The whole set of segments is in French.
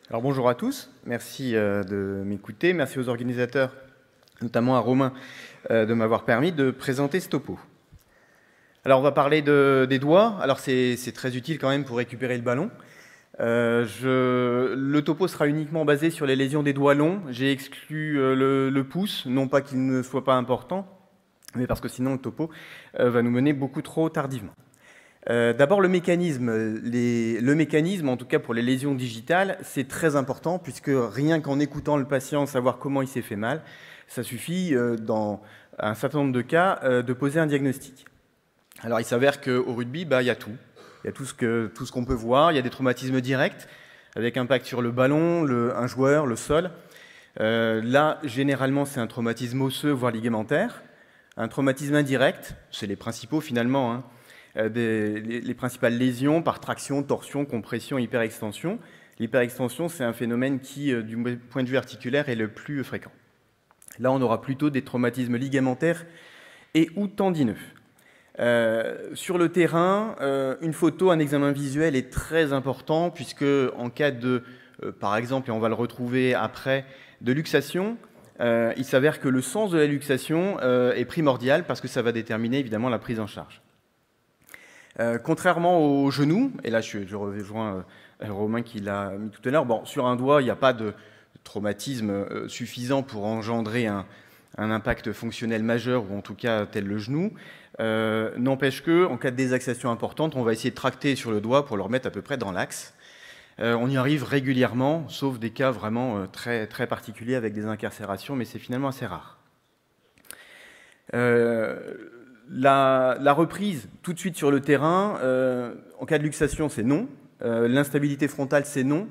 Alors bonjour à tous, merci de m'écouter, merci aux organisateurs, notamment à Romain, de m'avoir permis de présenter ce topo. Alors on va parler des doigts, alors c'est très utile quand même pour récupérer le ballon. Le topo sera uniquement basé sur les lésions des doigts longs, j'ai exclu le pouce, non pas qu'il ne soit pas important, mais parce que sinon le topo va nous mener beaucoup trop tardivement. D'abord, le mécanisme, en tout cas pour les lésions digitales, c'est très important puisque rien qu'en écoutant le patient, savoir comment il s'est fait mal, ça suffit dans un certain nombre de cas de poser un diagnostic. Alors il s'avère qu'au rugby, il y a tout. Il y a tout ce qu'on peut voir, il y a des traumatismes directs avec impact sur le ballon, un joueur, le sol. Là, généralement, c'est un traumatisme osseux, voire ligamentaire. Un traumatisme indirect, c'est les principaux finalement, hein. Les principales lésions par traction, torsion, compression, hyperextension. L'hyperextension, c'est un phénomène qui, du point de vue articulaire, est le plus fréquent. Là, on aura plutôt des traumatismes ligamentaires et ou tendineux. Sur le terrain, une photo, un examen visuel est très important puisque en cas de, par exemple, et on va le retrouver après, de luxation, il s'avère que le sens de la luxation est primordial parce que ça va déterminer évidemment la prise en charge. Contrairement au genou, et là je rejoins Romain qui l'a mis tout à l'heure, bon, sur un doigt, il n'y a pas de traumatisme suffisant pour engendrer un impact fonctionnel majeur, ou en tout cas tel le genou. N'empêche qu'en cas de désaxation importante, on va essayer de tracter sur le doigt pour le remettre à peu près dans l'axe. On y arrive régulièrement, sauf des cas vraiment très, très particuliers avec des incarcérations, mais c'est finalement assez rare. La reprise tout de suite sur le terrain, en cas de luxation, c'est non. L'instabilité frontale, c'est non.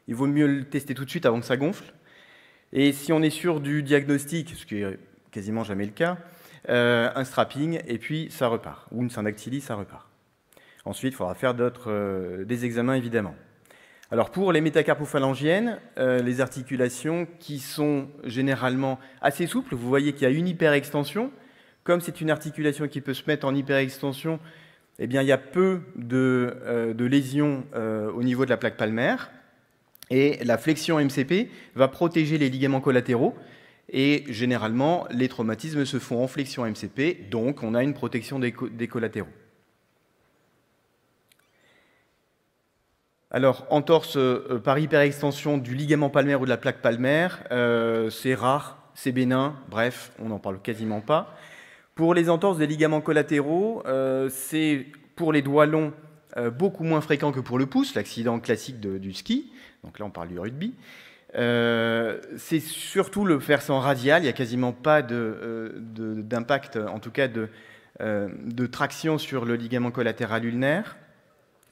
Il vaut mieux le tester tout de suite avant que ça gonfle. Et si on est sûr du diagnostic, ce qui est quasiment jamais le cas, un strapping, et puis ça repart. Ou une syndactylie, ça repart. Ensuite, il faudra faire des examens, évidemment. Alors pour les métacarpophalangiennes, les articulations qui sont généralement assez souples, vous voyez qu'il y a une hyperextension. Comme c'est une articulation qui peut se mettre en hyperextension, eh bien, il y a peu de lésions au niveau de la plaque palmaire. Et la flexion MCP va protéger les ligaments collatéraux. Et généralement, les traumatismes se font en flexion MCP, donc on a une protection des collatéraux. Alors, entorse par hyperextension du ligament palmaire ou de la plaque palmaire, c'est rare, c'est bénin, bref, on n'en parle quasiment pas. Pour les entorses des ligaments collatéraux, c'est pour les doigts longs beaucoup moins fréquent que pour le pouce, l'accident classique du ski. Donc là, on parle du rugby. C'est surtout le versant radial. Il n'y a quasiment pas d'impact, en tout cas de traction sur le ligament collatéral ulnaire.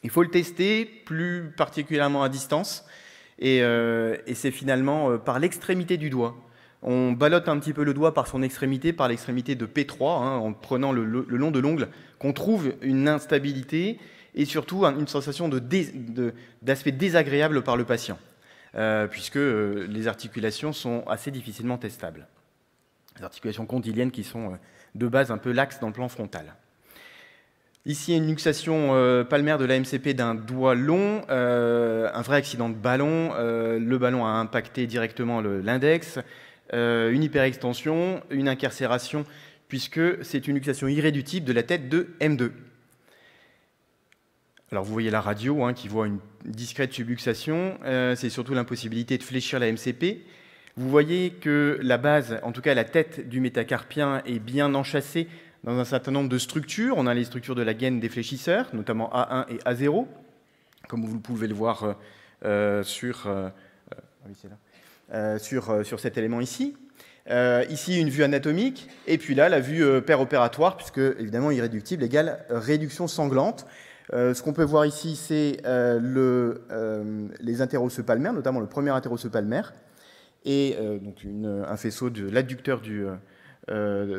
Il faut le tester plus particulièrement à distance. Et c'est finalement par l'extrémité du doigt. On ballotte un petit peu le doigt par son extrémité, par l'extrémité de P3, hein, en prenant le long de l'ongle, qu'on trouve une instabilité et surtout une sensation d'aspect désagréable par le patient, puisque les articulations sont assez difficilement testables. Les articulations condyliennes qui sont de base un peu laxes dans le plan frontal. Ici, une luxation palmaire de la MCP d'un doigt long, un vrai accident de ballon. Le ballon a impacté directement l'index. Une hyperextension, une incarcération, puisque c'est une luxation irréductible de la tête de M2. Alors vous voyez la radio hein, qui voit une discrète subluxation, c'est surtout l'impossibilité de fléchir la MCP. Vous voyez que la base, en tout cas la tête du métacarpien, est bien enchâssée dans un certain nombre de structures. On a les structures de la gaine des fléchisseurs, notamment A1 et A0, comme vous pouvez le voir sur cet élément ici. Ici, une vue anatomique, et puis là, la vue péropératoire, puisque, évidemment, irréductible égale réduction sanglante. Ce qu'on peut voir ici, c'est les interosseux palmaires, notamment le premier interosseux palmaire, et donc un faisceau de l'adducteur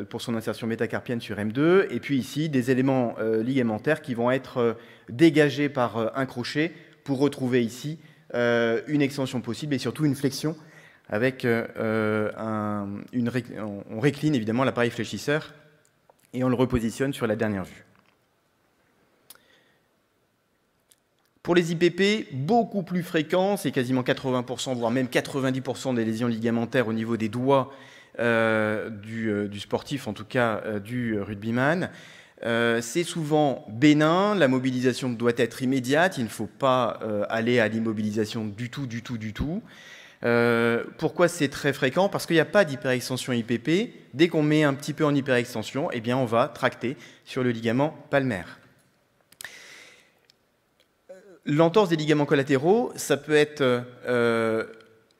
pour son insertion métacarpienne sur M2, et puis ici, des éléments ligamentaires qui vont être dégagés par un crochet pour retrouver ici une extension possible et surtout une flexion avec on récline évidemment l'appareil fléchisseur et on le repositionne sur la dernière vue. Pour les IPP, beaucoup plus fréquent, c'est quasiment 80%, voire même 90% des lésions ligamentaires au niveau des doigts du sportif, en tout cas du rugbyman. C'est souvent bénin, la mobilisation doit être immédiate, il ne faut pas aller à l'immobilisation du tout. Pourquoi c'est très fréquent? Parce qu'il n'y a pas d'hyperextension IPP. Dès qu'on met un petit peu en hyperextension, eh bien on va tracter sur le ligament palmaire. L'entorse des ligaments collatéraux, ça peut être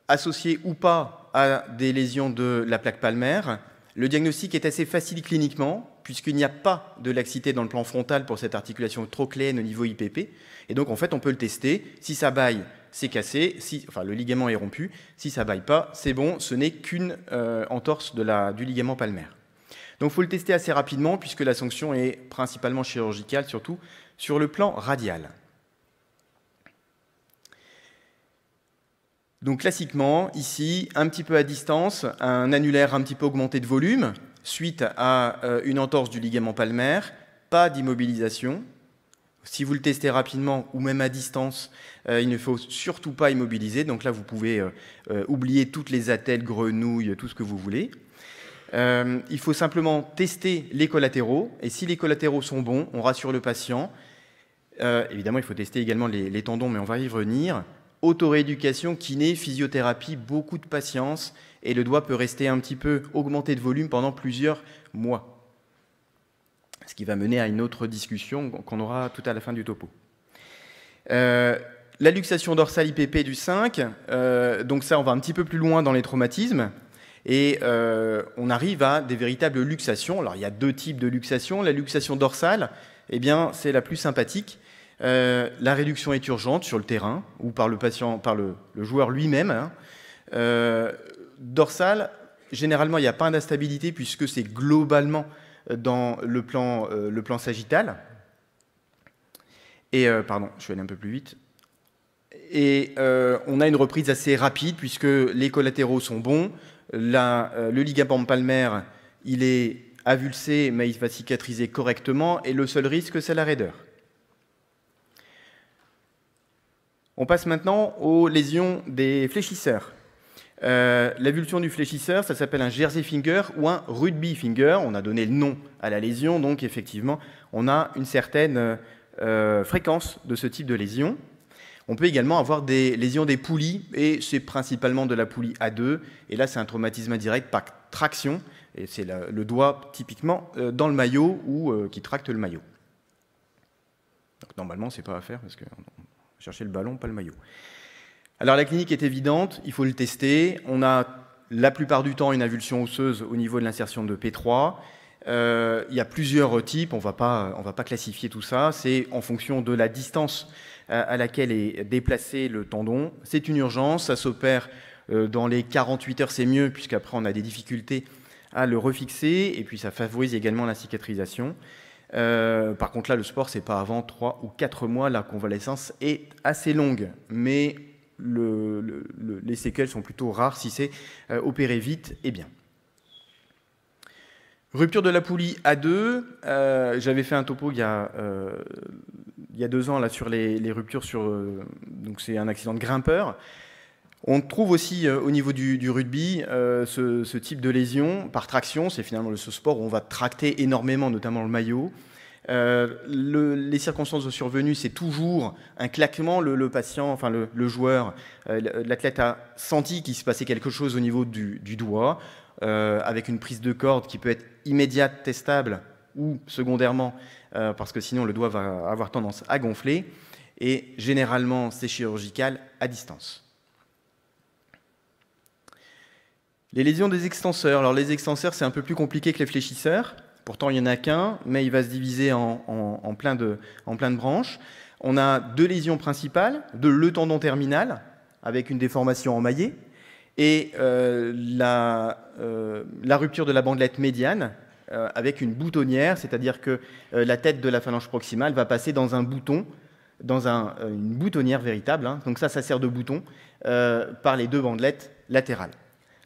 associé ou pas à des lésions de la plaque palmaire. Le diagnostic est assez facile cliniquement, puisqu'il n'y a pas de laxité dans le plan frontal pour cette articulation trocléenne au niveau IPP. Et donc, en fait, on peut le tester. Si ça baille, c'est cassé. Enfin, le ligament est rompu. Si ça baille pas, c'est bon. Ce n'est qu'une entorse du ligament palmaire. Donc, il faut le tester assez rapidement, puisque la sanction est principalement chirurgicale, surtout sur le plan radial. Donc classiquement, ici, un petit peu à distance, un annulaire un petit peu augmenté de volume, suite à une entorse du ligament palmaire, pas d'immobilisation. Si vous le testez rapidement ou même à distance, il ne faut surtout pas immobiliser. Donc là, vous pouvez oublier toutes les attelles, grenouilles, tout ce que vous voulez. Il faut simplement tester les collatéraux. Et si les collatéraux sont bons, on rassure le patient. Évidemment, il faut tester également les tendons, mais on va y revenir. Autorééducation, kiné, physiothérapie, beaucoup de patience et le doigt peut rester un petit peu augmenté de volume pendant plusieurs mois. Ce qui va mener à une autre discussion qu'on aura tout à la fin du topo. La luxation dorsale IPP du 5, donc ça on va un petit peu plus loin dans les traumatismes et on arrive à des véritables luxations. Alors il y a deux types de luxation. La luxation dorsale, eh bien, c'est la plus sympathique. La réduction est urgente sur le terrain ou par le patient, par le joueur lui-même. Dorsale, généralement, il n'y a pas d'instabilité puisque c'est globalement dans le plan sagittal. Et, pardon, je vais aller un peu plus vite. Et on a une reprise assez rapide puisque les collatéraux sont bons. Le ligament palmaire, il est avulsé, mais il va cicatriser correctement. Et le seul risque, c'est la raideur. On passe maintenant aux lésions des fléchisseurs. L'avulsion du fléchisseur, ça s'appelle un jersey finger ou un rugby finger. On a donné le nom à la lésion, donc effectivement, on a une certaine fréquence de ce type de lésion. On peut également avoir des lésions des poulies, et c'est principalement de la poulie A2. Et là, c'est un traumatisme indirect par traction, et c'est le doigt typiquement dans le maillot ou qui tracte le maillot. Donc, normalement, c'est pas à faire parce que chercher le ballon, pas le maillot. Alors la clinique est évidente, il faut le tester. On a la plupart du temps une avulsion osseuse au niveau de l'insertion de P3. Il y a plusieurs types, on va pas classifier tout ça. C'est en fonction de la distance à laquelle est déplacé le tendon. C'est une urgence, ça s'opère dans les 48 heures, c'est mieux, puisqu'après on a des difficultés à le refixer, et puis ça favorise également la cicatrisation. Par contre, là, le sport, c'est pas avant 3 ou 4 mois. La convalescence est assez longue, mais les séquelles sont plutôt rares si c'est opéré vite et bien. Rupture de la poulie A2. J'avais fait un topo il y a 2 ans là, sur les ruptures. Donc c'est un accident de grimpeur. On trouve aussi au niveau du rugby ce type de lésion par traction. C'est finalement ce sport où on va tracter énormément, notamment le maillot. Les circonstances de survenue, c'est toujours un claquement. Le patient, enfin le joueur, l'athlète a senti qu'il se passait quelque chose au niveau du doigt, avec une prise de corde qui peut être immédiate, testable, ou secondairement, parce que sinon le doigt va avoir tendance à gonfler. Et généralement, c'est chirurgical à distance. Les lésions des extenseurs. Alors les extenseurs, c'est un peu plus compliqué que les fléchisseurs. Pourtant, il n'y en a qu'un, mais il va se diviser en plein de branches. On a 2 lésions principales, le tendon terminal, avec une déformation emmaillée, et la rupture de la bandelette médiane, avec une boutonnière, c'est-à-dire que la tête de la phalange proximale va passer dans un bouton, dans une boutonnière véritable. Hein. Donc ça sert de bouton par les 2 bandelettes latérales.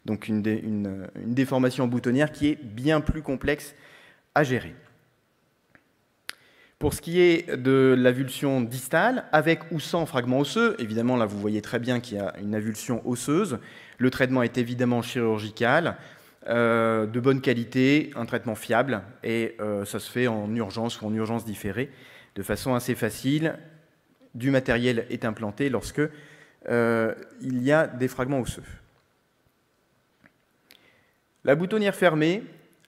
Donc une déformation boutonnière qui est bien plus complexe à gérer. Pour ce qui est de l'avulsion distale, avec ou sans fragment osseux, évidemment là vous voyez très bien qu'il y a une avulsion osseuse, le traitement est évidemment chirurgical, de bonne qualité, un traitement fiable, et ça se fait en urgence ou en urgence différée, de façon assez facile. Du matériel est implanté lorsque il y a des fragments osseux. La boutonnière fermée,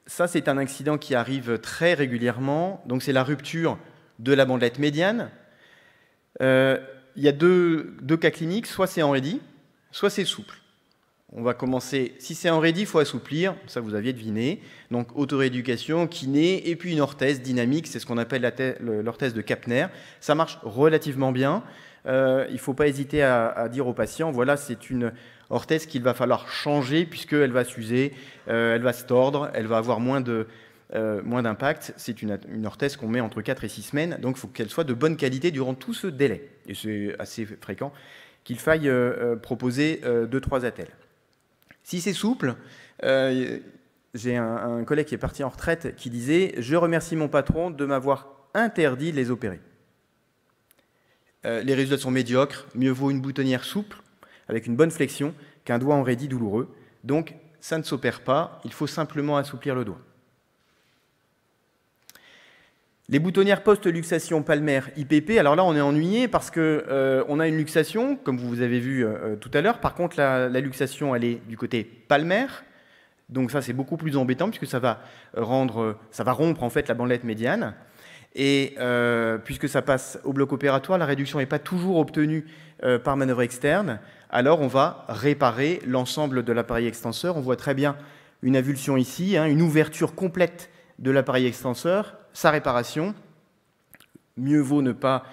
ça c'est un accident qui arrive très régulièrement, donc c'est la rupture de la bandelette médiane. Il y a deux cas cliniques, soit c'est enraidi, soit c'est souple. On va commencer, si c'est enraidi, il faut assouplir, ça vous aviez deviné, donc autorééducation, kiné, et puis une orthèse dynamique, c'est ce qu'on appelle l'orthèse de Kapner. Ça marche relativement bien, il ne faut pas hésiter à dire aux patients, voilà, c'est une orthèse qu'il va falloir changer puisqu'elle va s'user, elle va se tordre, elle va avoir moins d'impact. C'est une orthèse qu'on met entre 4 et 6 semaines, donc il faut qu'elle soit de bonne qualité durant tout ce délai. Et c'est assez fréquent qu'il faille proposer 2-3 attelles. Si c'est souple, j'ai un collègue qui est parti en retraite qui disait « Je remercie mon patron de m'avoir interdit de les opérer ». Les résultats sont médiocres, mieux vaut une boutonnière souple avec une bonne flexion qu'un doigt enraidi douloureux. Donc ça ne s'opère pas, il faut simplement assouplir le doigt. Les boutonnières post-luxation palmaire IPP, alors là on est ennuyé parce qu'on a une luxation, comme vous avez vu tout à l'heure. Par contre la luxation elle est du côté palmaire, donc ça c'est beaucoup plus embêtant puisque ça va rompre en fait la bandelette médiane. Et puisque ça passe au bloc opératoire, la réduction n'est pas toujours obtenue par manœuvre externe, alors on va réparer l'ensemble de l'appareil extenseur. On voit très bien une avulsion ici, une ouverture complète de l'appareil extenseur, sa réparation. Mieux vaut ne pas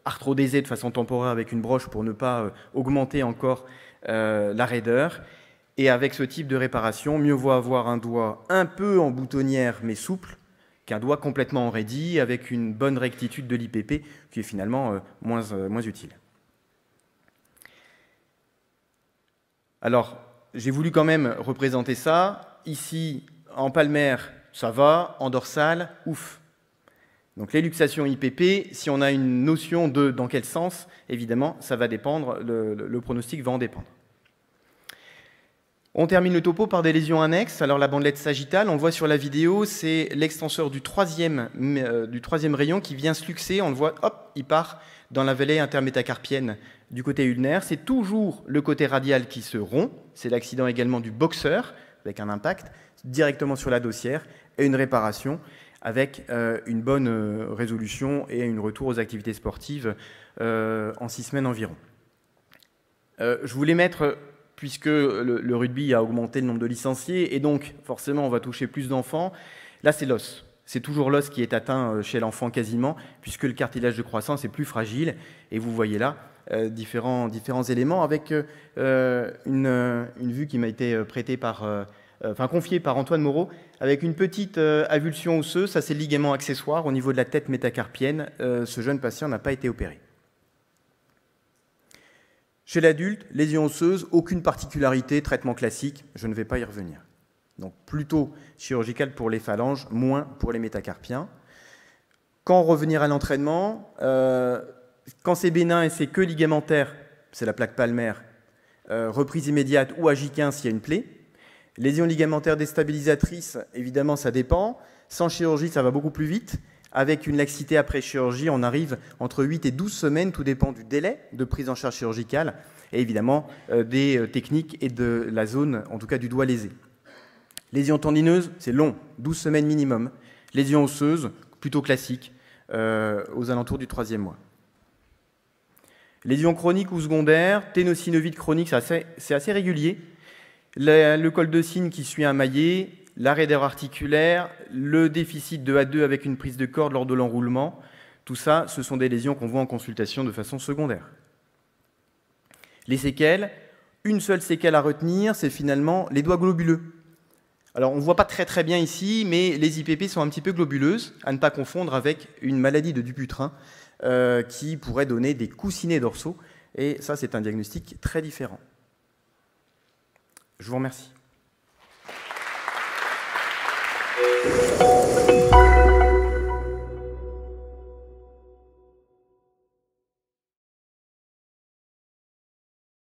arthrodéser de façon temporaire avec une broche pour ne pas augmenter encore la raideur. Et avec ce type de réparation, mieux vaut avoir un doigt un peu en boutonnière mais souple qu'un doigt complètement enraidi avec une bonne rectitude de l'IPP qui est finalement moins utile. Alors, j'ai voulu quand même représenter ça. Ici, en palmaire, ça va. En dorsale, ouf. Donc les luxations IPP, si on a une notion de dans quel sens, évidemment, ça va dépendre, le pronostic va en dépendre. On termine le topo par des lésions annexes. Alors la bandelette sagittale, on le voit sur la vidéo, c'est l'extenseur du troisième rayon qui vient se luxer. On le voit, hop, il part dans la vallée intermétacarpienne du côté ulnaire. C'est toujours le côté radial qui se rompt. C'est l'accident également du boxeur, avec un impact directement sur la dossière et une réparation avec une bonne résolution et un retour aux activités sportives en 6 semaines environ. Je voulais mettre... puisque le rugby a augmenté le nombre de licenciés, et donc forcément on va toucher plus d'enfants. Là c'est l'os. C'est toujours l'os qui est atteint chez l'enfant quasiment, puisque le cartilage de croissance est plus fragile. Et vous voyez là différents éléments avec une vue qui m'a été confiée par Antoine Moreau, avec une petite avulsion osseuse. Ça c'est le ligament accessoire au niveau de la tête métacarpienne. Ce jeune patient n'a pas été opéré. Chez l'adulte, lésion osseuse, aucune particularité, traitement classique, je ne vais pas y revenir. Donc plutôt chirurgical pour les phalanges, moins pour les métacarpiens. Quand revenir à l'entraînement, quand c'est bénin et c'est que ligamentaire, c'est la plaque palmaire, reprise immédiate ou à J15 s'il y a une plaie. Lésion ligamentaire déstabilisatrice, évidemment ça dépend. Sans chirurgie, ça va beaucoup plus vite. Avec une laxité après chirurgie, on arrive entre 8 et 12 semaines, tout dépend du délai de prise en charge chirurgicale et évidemment des techniques et de la zone, en tout cas du doigt lésé. Lésion tendineuse, c'est long, 12 semaines minimum. Lésion osseuse, plutôt classique, aux alentours du 3e mois. Lésion chronique ou secondaire, ténosynovite chronique, c'est assez régulier. Le col de cygne qui suit un maillet, la raideur articulaire, le déficit de A2 avec une prise de corde lors de l'enroulement, tout ça, ce sont des lésions qu'on voit en consultation de façon secondaire. Les séquelles, une seule séquelle à retenir, c'est finalement les doigts globuleux. Alors on ne voit pas très bien ici, mais les IPP sont un petit peu globuleuses, à ne pas confondre avec une maladie de Dupuytren qui pourrait donner des coussinets dorsaux, et ça c'est un diagnostic très différent. Je vous remercie.